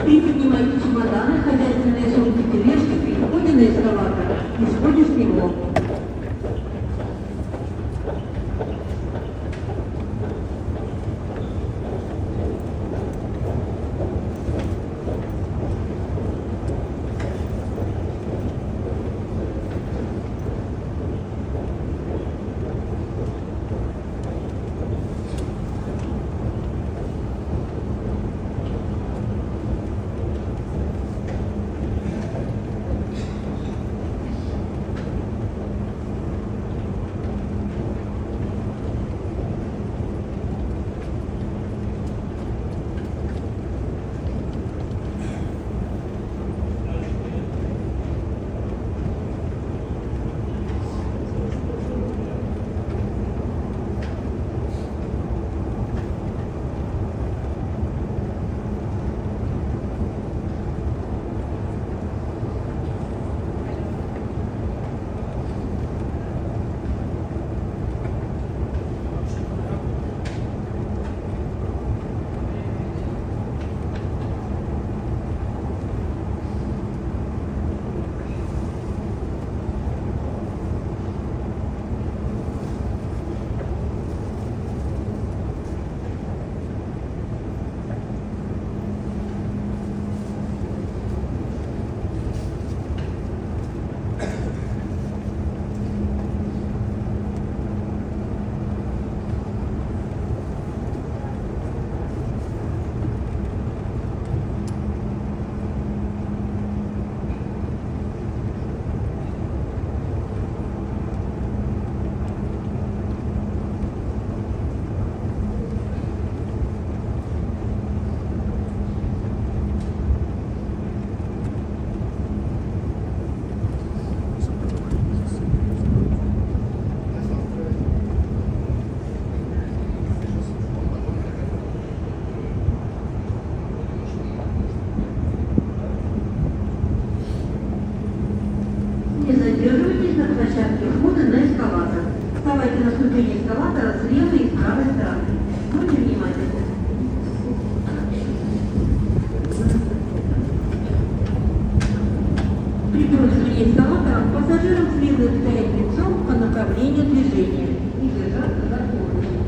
Приподнимайте чемоданы, хозяйственные сумки, тележки, при входе на эскалатор и сходе с него. Не задерживайтесь на площадке входа на эскалатор. Вставайте на ступени эскалатора с левой и с правой стороны. Будьте внимательны. При прыжке эскалатора пассажирам следует стоять лицом по направлению движения и держаться за поручень.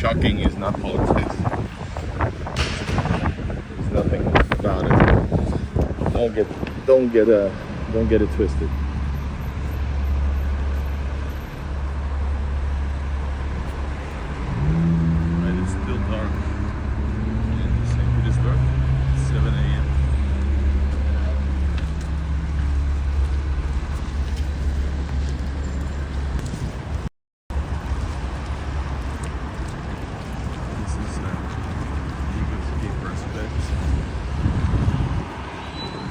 Shocking is not politics. There's nothing about it. Don't get it twisted. Right, it's still dark in St. Petersburg. 7 a.m.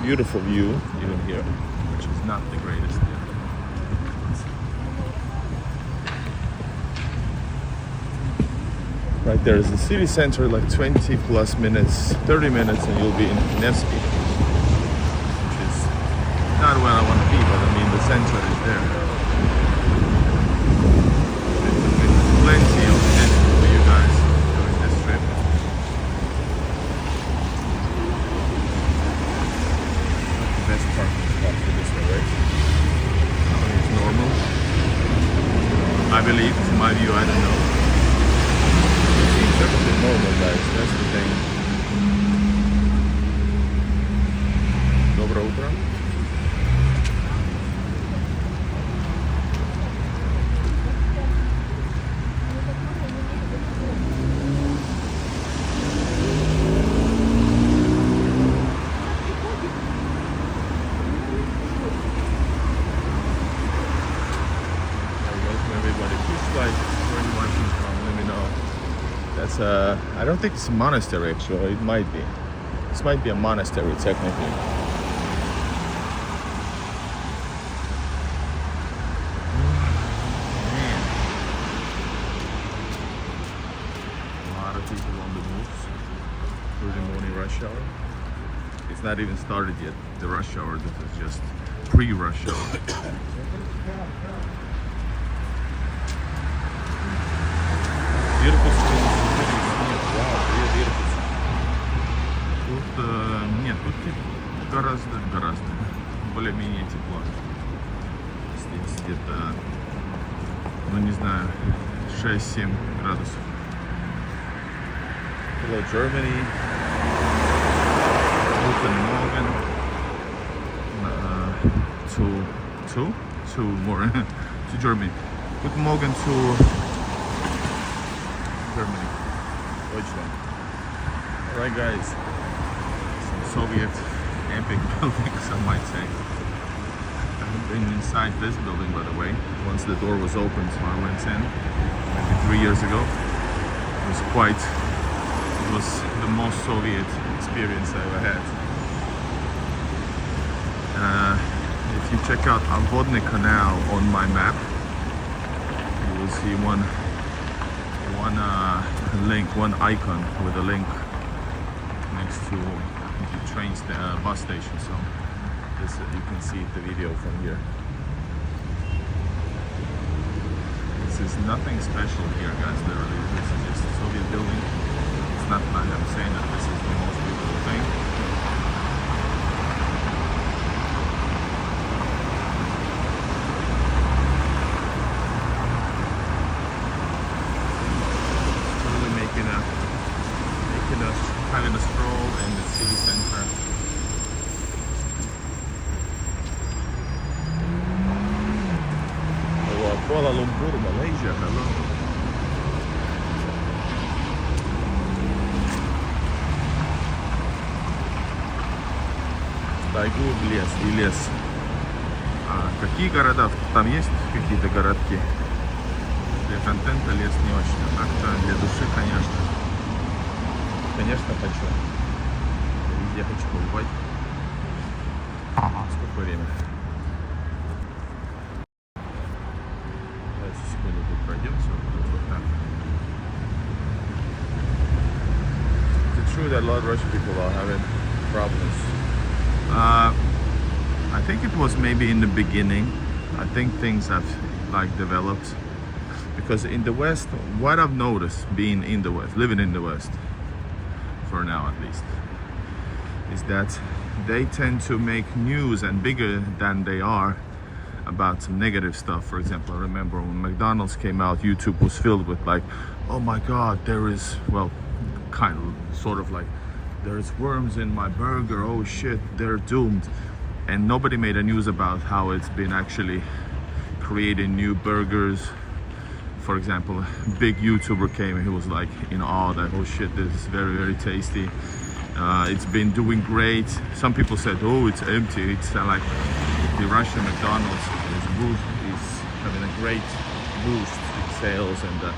Beautiful view even here, which is not the greatest yet. Right there is the city center, like 20 plus minutes, 30 minutes, and you'll be in Nevsky, which is not where I want to be, but I mean the center is there. With plenty of editing for you guys during this trip. Best parking spot for this one, right? I mean, it's normal. I believe, to my view, I don't know. It seems everything normal, guys. That's the thing. Доброе утро. I don't think it's a monastery actually, it might be. This might be a monastery technically. Man. rush hour. It's not even started yet, the rush hour. This is just pre-rush hour. Beautiful streets. Wow, really beautiful. Тут нет, тут гораздо более-менее тепло. Здесь где-то, ну не знаю, 6-7 градусов. Hello Germany. Guten Morgen. To more to Germany. Guten Morgen to Germany. Deutschland. Alright guys. Some Soviet epic buildings, I might say. I haven't been inside this building, by the way. Once the door was open, so I went in maybe 3 years ago. It was the most Soviet experience I ever had. If you check out Braiden Canal on my map, you will see one icon with a link next to the bus station. So this you can see the video from here. This is nothing special here, guys. Literally, this is just a Soviet building. It's not like I'm saying that this is the most beautiful thing. Having a stroll in the city center. Kuala Lumpur, Malaysia, hello. Тайгу, лес и лес. А какие города? Там есть какие-то городки? Для контента лес не очень, а так-то для души, конечно. Конечно, хочу. Везде хочу побывать. Сколько времени? Давайте секунду тут пройдемся. Вот так. It's true that a lot of Russian people are having problems. I think it was maybe in the beginning. I think things have like developed. Because in the West, what I've noticed being in the West, living in the West, for now at least, is that they tend to make news and bigger than they are about some negative stuff. For example, I remember when McDonald's came out, YouTube was filled with like, oh my god, there is, well, kind of sort of like, there's worms in my burger, oh shit, they're doomed. And nobody made a news about how it's been actually creating new burgers. For example, a big YouTuber came and he was like in awe that, oh shit, this is very, very tasty. It's been doing great. Some people said, oh, it's empty. It's like the Russian McDonald's is having a great boost in sales and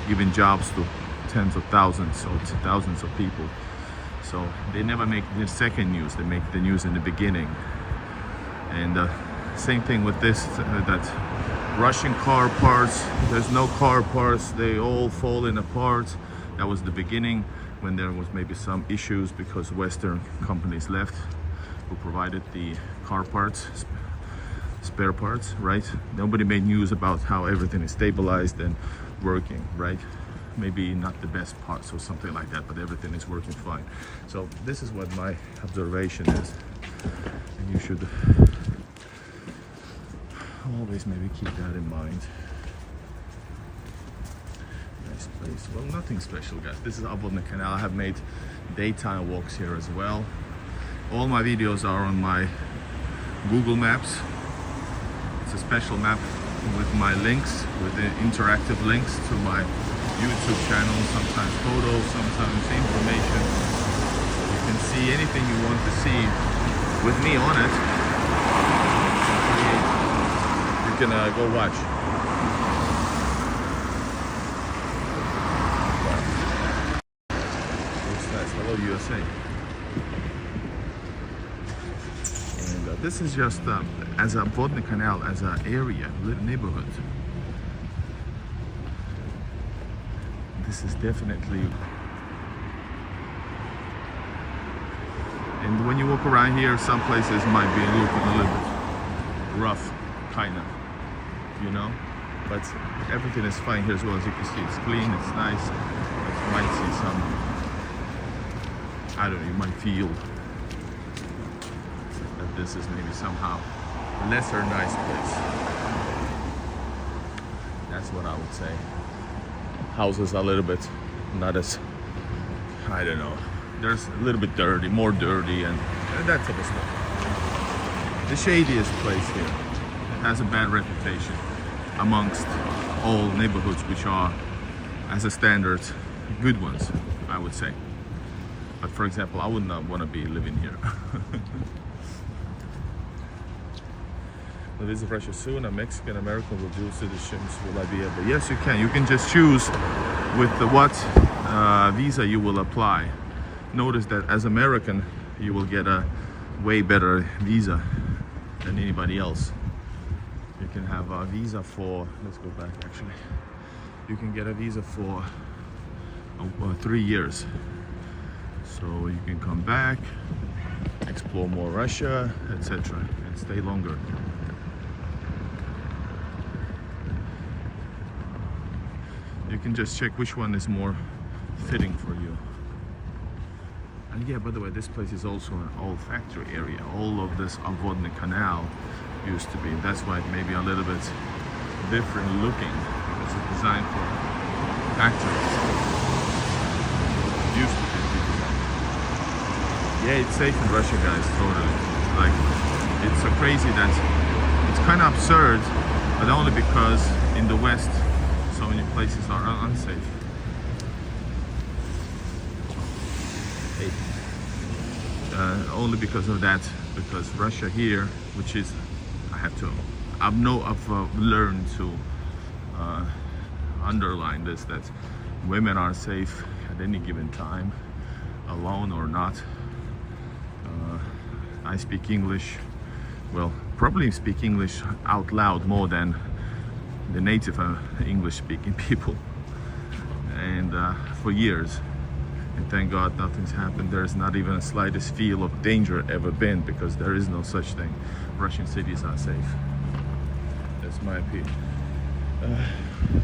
giving jobs to tens of thousands or thousands of people. So they never make the second news, they make the news in the beginning. And same thing with this, that Russian car parts, there's no car parts, they all falling apart. That was the beginning, when there was maybe some issues because Western companies left who provided the car parts, spare parts, right? Nobody made news about how everything is stabilized and working, right? Maybe not the best parts or something like that, but everything is working fine. So this is what my observation is, and you should always maybe keep that in mind. Nice place. Well, nothing special, guys. This is Braiden Canal. I have made daytime walks here as well. All my videos are on my Google Maps. It's a special map with my links, with the interactive links to my YouTube channel, sometimes photos, sometimes information. You can see anything you want to see with me on it. You can go watch. Looks nice. Hello, USA. And this is just as a Braiden Canal, as an area, neighborhood. This is definitely And when you walk around here, some places might be looking a little bit rough, kind of, you know. But everything is fine here as well. As you can see, it's clean, it's nice. But you might see some, I don't know, you might feel that this is maybe somehow lesser nice place. That's what I would say. Houses are a little bit not as, I don't know, there's a little bit dirty, more dirty, and that type of stuff. The shadiest place here. It has a bad reputation amongst all neighborhoods, which are, as a standard, good ones, I would say. But for example, I would not want to be living here. Will visit Russia soon? A Mexican American will do citizens. Will I be able? Yes, you can. You can just choose with the what visa you will apply. Notice that as American, you will get a way better visa than anybody else. You can have a visa for, let's go back actually. You can get a visa for 3 years. So you can come back, explore more Russia, etc. and stay longer. You can just check which one is more fitting for you. And yeah, by the way, this place is also an old factory area. All of this Obvodny Canal used to be. That's why it may be a little bit different looking. It's designed for factories. It used to be. Yeah, it's safe in Russia, guys, totally. Like, it's so crazy that it's kind of absurd, but only because in the West, so many places are unsafe. Hey. Only because of that, because Russia here, which is, I've learned to underline this, that women are safe at any given time, alone or not. I speak English, well, probably speak English out loud more than the native English speaking people, and for years, and thank God nothing's happened. There's not even a slightest feel of danger ever been, because there is no such thing. Russian cities are safe. That's my opinion.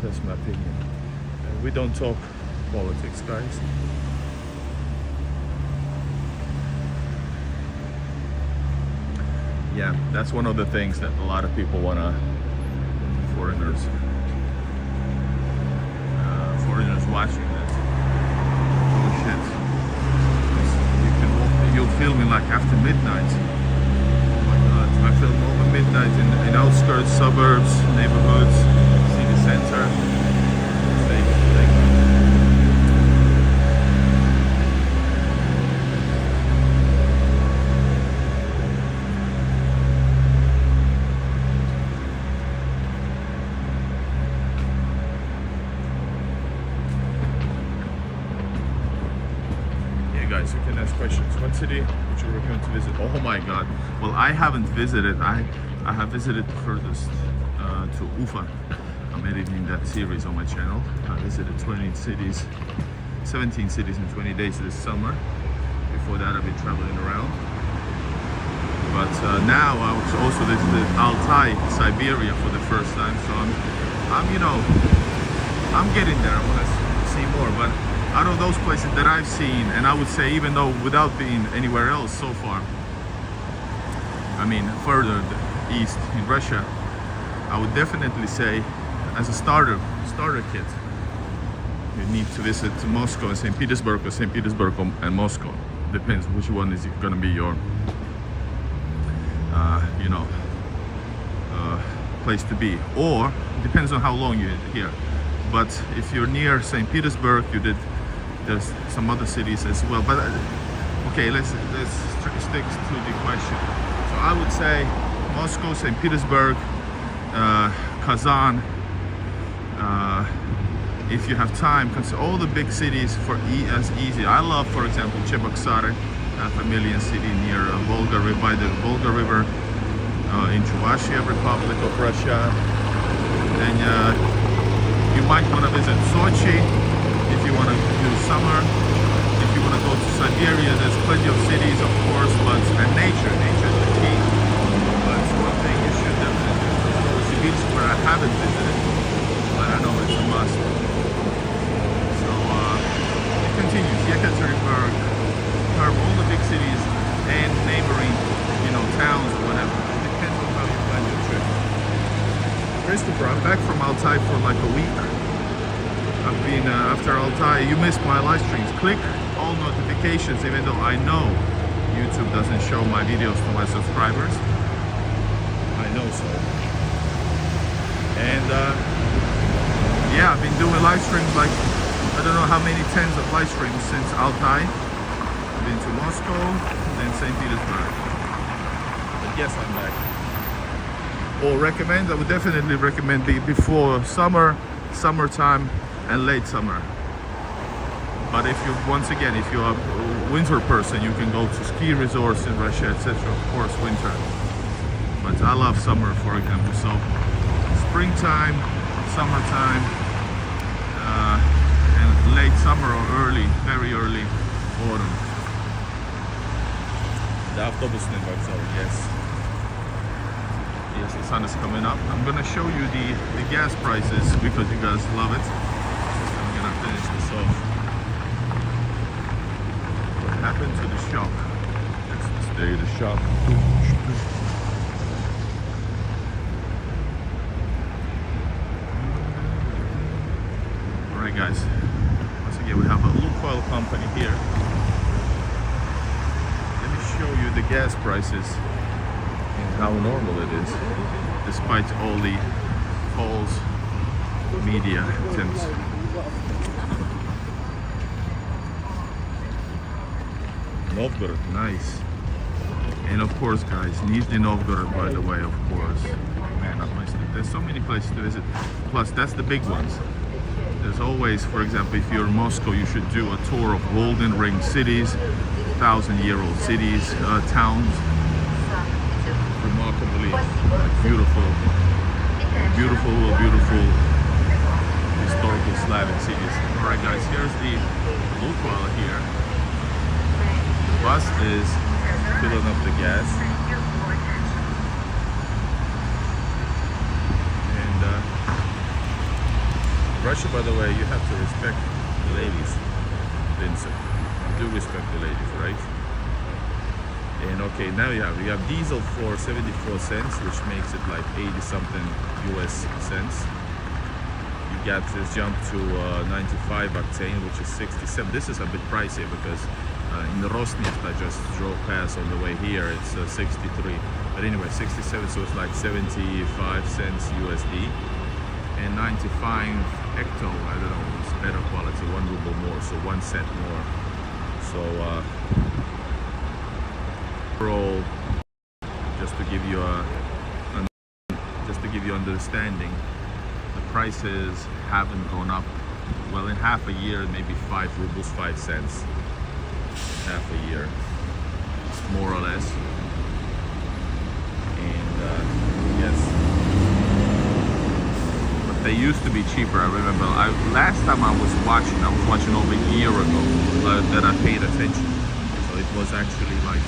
That's my opinion. We don't talk politics, guys. Yeah, that's one of the things that a lot of people wanna, foreigners watching that. Oh shit. You'll film me like after midnight. Oh my god. I film over midnight in outskirts, suburbs, neighborhoods, city center. Guys, you can ask questions. What city would you recommend to visit? Oh my god. Well, I haven't visited. I have visited furthest to Ufa. I'm editing that series on my channel. I visited 17 cities in 20 days this summer. Before that, I've been traveling around. But now I was also visited Altai, Siberia for the first time. So I'm getting there. I want to see more. But out of those places that I've seen, and I would say, even though without being anywhere else so far, I mean further east in Russia, I would definitely say, as a starter kit, you need to visit Moscow and St. Petersburg, or St. Petersburg and Moscow. Depends which one is going to be your place to be, or depends on how long you're here. But if you're near St. Petersburg, there's some other cities as well. But okay, let's stick to the question. So I would say Moscow, St. Petersburg, Kazan. If you have time, consider all the big cities as easy. I love, for example, Cheboksary, 500,000 city near Volga, by the Volga River, in Chuvashia, Republic of Russia. And you might want to visit Sochi if you want to do summer. If you want to go to Siberia, there's plenty of cities, of course, but and nature is the key. But one thing you should definitely visit is Sibirsk, where I haven't visited, but I know it's a must. So it continues. Yekaterinburg, all the big cities and neighboring, towns or whatever. It depends on how you plan your trip. Christopher, I'm back from Altai for like a week. I've been after Altai. You missed my live streams. Click all notifications, even though I know YouTube doesn't show my videos to my subscribers. I know so. And yeah, I've been doing live streams like I don't know how many tens of live streams since Altai. I've been to Moscow, then St. Petersburg. But yes, I'm back. Or recommend? I would definitely recommend before summertime and late summer. But if you, once again, if you're a winter person, you can go to ski resorts in Russia, etc. Of course, winter. But I love summer, for example. So springtime, summertime, and late summer or very early autumn. The автобусный вокзал, yes. Yes, the sun is coming up. I'm gonna show you the gas prices because you guys love it. I'm gonna finish this off. What happened to the shop? Let's stay at the shop. Alright guys, once again we have a Lukoil company here. Let me show you the gas prices and how normal it is, despite all the false media attempts. Novgorod, nice. And of course guys, Nizhny Novgorod, by the way, of course. Man, I've missed it. There's so many places to visit. Plus, that's the big ones. There's always, for example, if you're in Moscow, you should do a tour of Golden Ring cities, 1,000-year-old cities, towns. Remarkably beautiful historical Slavic cities. Alright guys, here's the Lukoil here. The bus is filling up the gas. And Russia, by the way, you have to respect the ladies, Vincent. You do respect the ladies, right? And okay, now you have diesel for 74 cents, which makes it like 80 something US cents. You got this jump to 95 octane, which is 67. This is a bit pricey because in the Rosneft I just drove past on the way here, it's 63. But anyway, 67, so it's like 75 cents USD. And 95 hecto, I don't know, it's better quality, 1 ruble more, so 1 cent more. So overall, just to give you understanding, the prices haven't gone up. Well, in half a year, maybe 5 rubles 5 cents. Half a year, more or less. And yes, but they used to be cheaper. I remember. Last time I was watching over a year ago that I paid attention. So it was actually like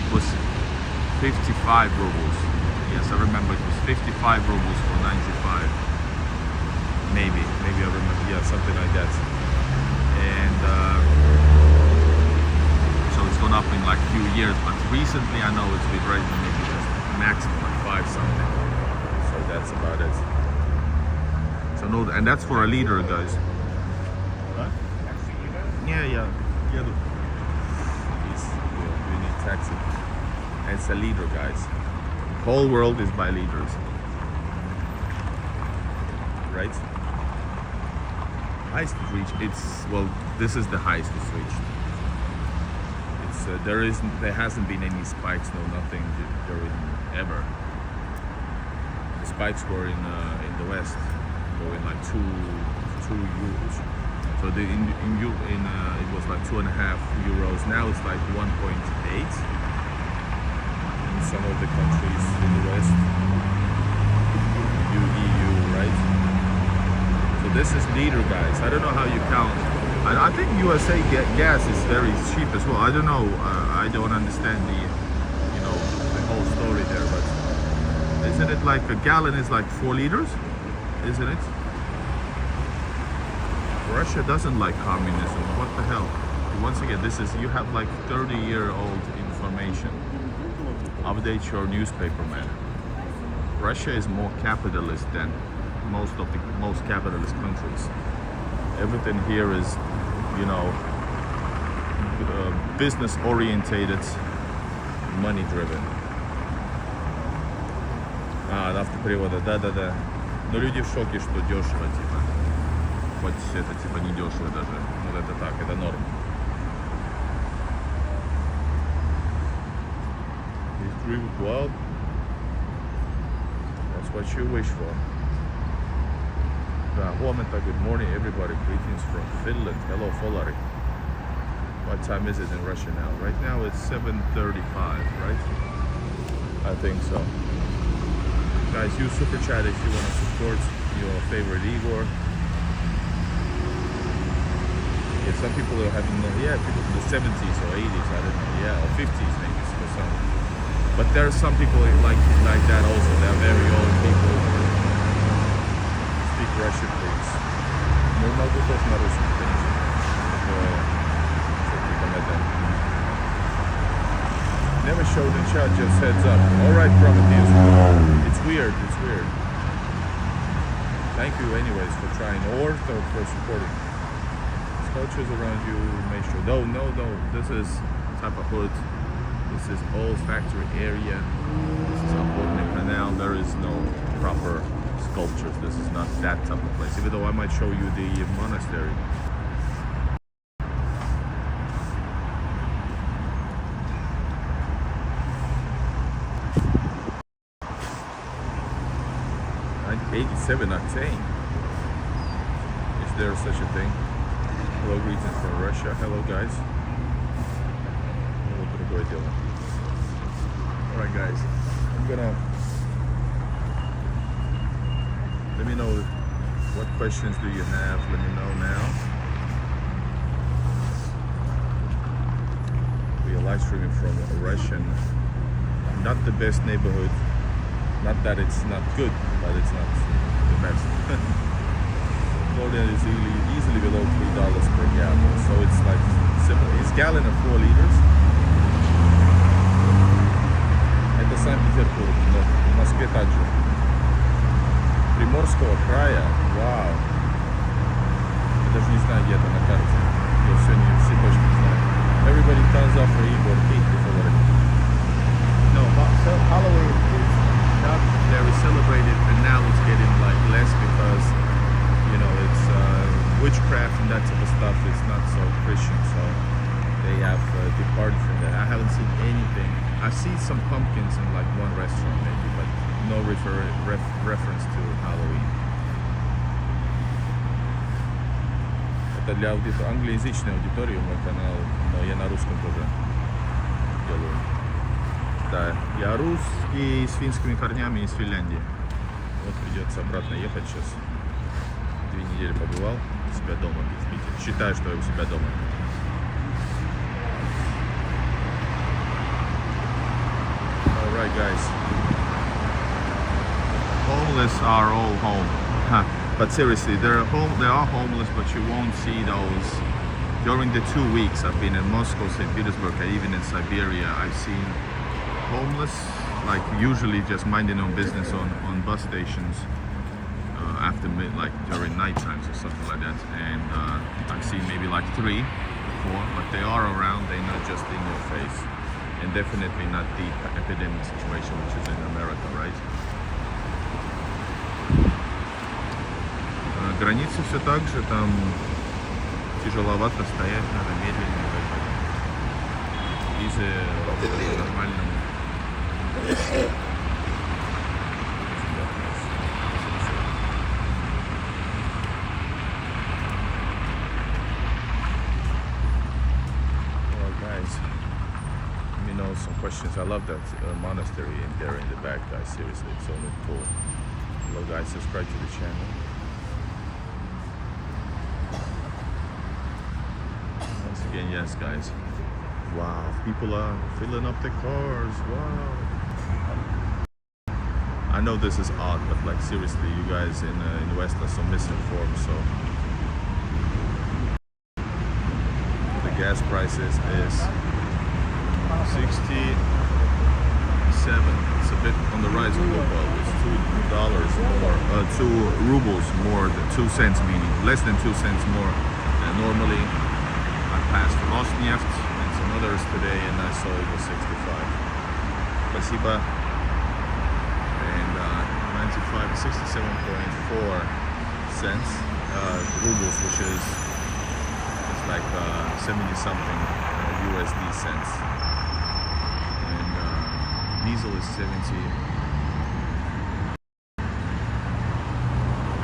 it was 55 rubles. Yes, I remember it was 55 rubles for 95. Maybe I remember. Yeah, something like that. And so it's gone up in like a few years, but recently I know it's been rising maybe just maximum like 5 something. So that's about it. So no, and that's for a liter, guys. Huh? Yeah. We need taxi. It's a liter, guys. Whole world is by liters, right? Highest it's reached. This is the highest it's reached. It's there hasn't been any spikes, no nothing during ever. The spikes were in the west, going like 2 euros. So it was like 2.5 euros. Now it's like 1.8. In some of the countries in the west, EU, right? So this is liter, guys. I don't know how you count. I think USA gas is very cheap as well. I don't know. I don't understand the whole story there, but isn't it like a gallon is like 4 liters? Isn't it? Russia doesn't like communism. What the hell? Once again, you have like 30-year-old information. Update your newspaper, man. Russia is more capitalist than most capitalist countries. Everything here is, business orientated, money driven. Автопривода, да. Но люди в шоке, что дешево, типа. Хоть это типа не дешево даже. Вот это так, это норм. He's dream well. That's what you wish for. Huomenta, good morning everybody. Greetings from Finland. Hello, Folari. What time is it in Russia now? Right now it's 7:35, right? I think so. Guys, use Super Chat if you want to support your favorite Igor. Yeah, some people are having, people from the 70s or 80s, I don't know, or 50s maybe for some. But there are some people like that also. They're very old people. Speak Russian, please. Ну, могу тоже на русском, конечно. Never showed in chat, just heads up. Alright, Prometheus. It's weird. Thank you anyways for trying or for supporting. Cultures around you, make sure. No. This is type of hood. This is old factory area. This is Upwardman Canal. There is no proper sculptures. This is not that type of place. Even though I might show you the monastery. $87 octane. Is there such a thing? Hello, greetings from Russia. Hello, guys. Alright, guys. I'm gonna... Let me know what questions do you have. Let me know now. We are live streaming from a Russian, not the best neighborhood. Not that it's not good, but it's not the best. Golden is easily below $3 per gallon, so it's like similar. It's gallon of 4 liters. Это Санкт-Петербург, но в Москве также. Приморского края, вау. Я даже не знаю, где это на карте. Я сегодня все точки не знаю. Everybody thumbs up for Igor. Thank you for that. No, so Halloween is not very celebrated, and now it's getting like less because it's witchcraft and that type of stuff is not so Christian, so they have departed from that. I haven't seen anything. I've seen some pumpkins in like one restaurant maybe, but no reference to Halloween. Это для англоязычной аудитории мой канал, но я на русском тоже делаю. Да, я русский с финскими корнями из Финляндии. Вот придется обратно ехать сейчас. 2 недели побывал у себя дома в Питере. Считаю, что я у себя дома. Alright, guys. Homeless are all home. But seriously, they are homeless, but you won't see those. During the 2 weeks I've been in Moscow, St. Petersburg, and even in Siberia, I've seen homeless, like usually just minding their own business on bus stations after like during night times or something like that. And I've seen maybe like 3 or 4, but they are around. They're not just in your face, and definitely not the epidemic situation which is in America, right? Границы все так же, там тяжеловато стоять, надо медленно. Визы работают по-нормальному. Well, guys, let me know some questions. I love that monastery in there in the back, guys. Seriously, it's so cool. Hello, guys. Subscribe to the channel. again, yes, guys. Wow, people are filling up their cars. Wow. I know this is odd, but like seriously, you guys in the West are so misinformed. So the gas prices is 67. It's a bit on the rise of the world. It's $2 more, 2 rubles more than 2 cents, meaning less than 2 cents more than normally. I passed Rosneft and some others today, and I saw it was 65. Спасибо. And 67.4 cents rubles, which is it's like 70 something USD cents. And diesel is 70.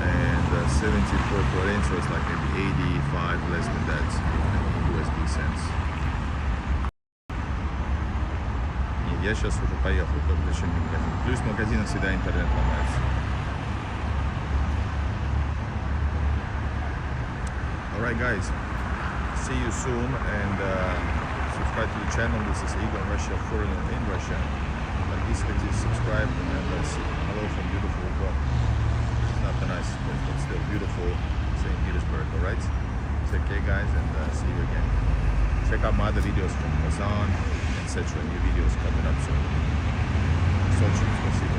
And 74 Braiden, so it's like maybe 85, less than that USD cents. Я сейчас уже поехал к обращению магазина. Плюс в магазинах всегда интернет ломается. Alright guys, see you soon, and subscribe to the channel. This is Igor in Russia, foreigner in Russia. Please subscribe, and see hello from beautiful, well, it's not the nicest place, but still beautiful St. Petersburg. Alright, take care guys, and see you again. Check out my other videos from Amazon, etc. New videos coming up soon. Спасибо.